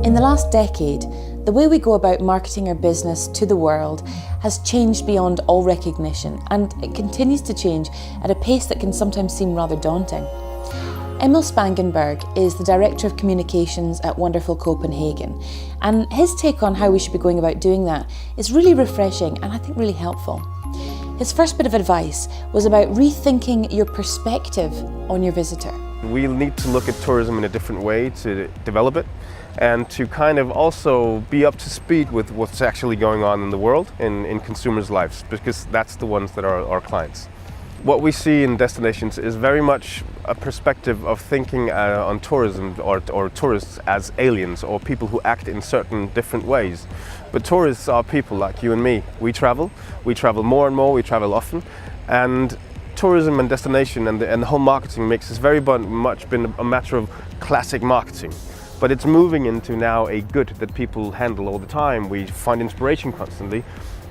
In the last decade, the way we go about marketing our business to the world has changed beyond all recognition, and it continues to change at a pace that can sometimes seem rather daunting. Emil Sangenberg is the Director of Communications at Wonderful Copenhagen, and his take on how we should be going about doing that is really refreshing and I think really helpful. His first bit of advice was about rethinking your perspective on your visitor. We need to look at tourism in a different way to develop it, and to kind of also be up to speed with what's actually going on in the world, in consumers' lives, because that's the ones that are our clients. What we see in destinations is very much a perspective of thinking on tourism or tourists as aliens or people who act in certain different ways. But tourists are people like you and me. We travel more and more, we travel often, and tourism and destination and the whole marketing mix has very much been a matter of classic marketing. But it's moving into now a good that people handle all the time. We find inspiration constantly,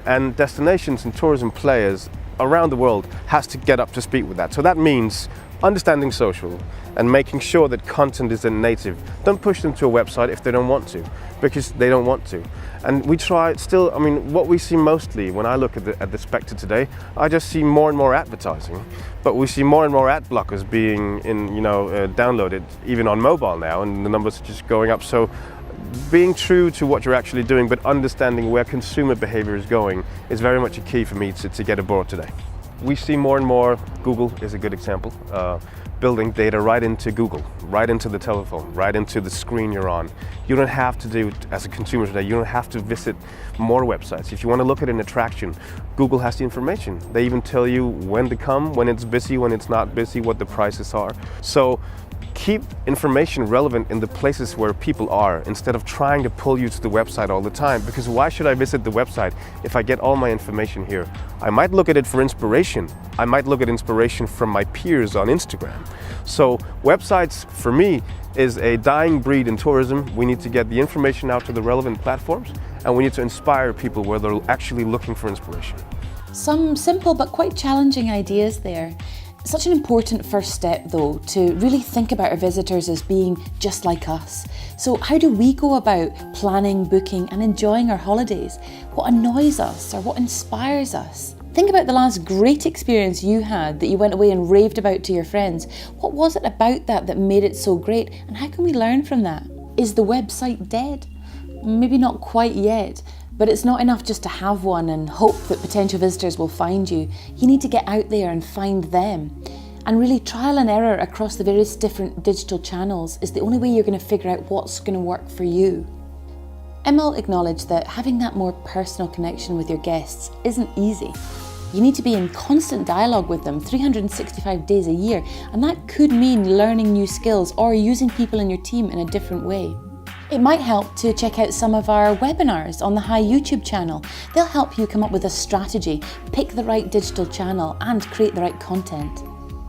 and destinations and tourism players around the world has to get up to speed with that. So that means understanding social and making sure that content is in native. Don't push them to a website if they don't want to, because they don't want to. And we try still, I mean, what we see mostly when I look at the Spectre today, I just see more and more advertising. But we see more and more ad blockers being downloaded, even on mobile now, and the numbers are just going up. So being true to what you're actually doing, but understanding where consumer behavior is going is very much a key for me to get aboard today. We see more and more, Google is a good example, building data right into Google, right into the telephone, right into the screen you're on. You don't have to do, as a consumer today, you don't have to visit more websites. If you want to look at an attraction, Google has the information. They even tell you when to come, when it's busy, when it's not busy, what the prices are. So keep information relevant in the places where people are, instead of trying to pull you to the website all the time. Because why should I visit the website if I get all my information here? I might look at it for inspiration. I might look at inspiration from my peers on Instagram. So websites, for me, is a dying breed in tourism. We need to get the information out to the relevant platforms, and we need to inspire people where they're actually looking for inspiration. Some simple but quite challenging ideas there. Such an important first step, though, to really think about our visitors as being just like us. So how do we go about planning, booking and enjoying our holidays? What annoys us or what inspires us? Think about the last great experience you had that you went away and raved about to your friends. What was it about that made it so great, and how can we learn from that? Is the website dead? Maybe not quite yet. But it's not enough just to have one and hope that potential visitors will find you. You need to get out there and find them. And really, trial and error across the various different digital channels is the only way you're going to figure out what's going to work for you. Emil acknowledged that having that more personal connection with your guests isn't easy. You need to be in constant dialogue with them 365 days a year, and that could mean learning new skills or using people in your team in a different way. It might help to check out some of our webinars on the High YouTube channel. They'll help you come up with a strategy, pick the right digital channel and create the right content.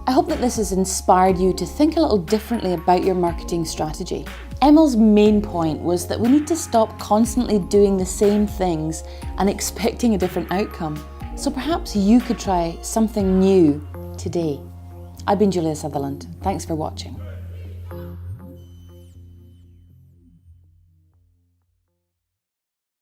I hope that this has inspired you to think a little differently about your marketing strategy. Emil's main point was that we need to stop constantly doing the same things and expecting a different outcome. So perhaps you could try something new today. I've been Julia Sutherland. Thanks for watching.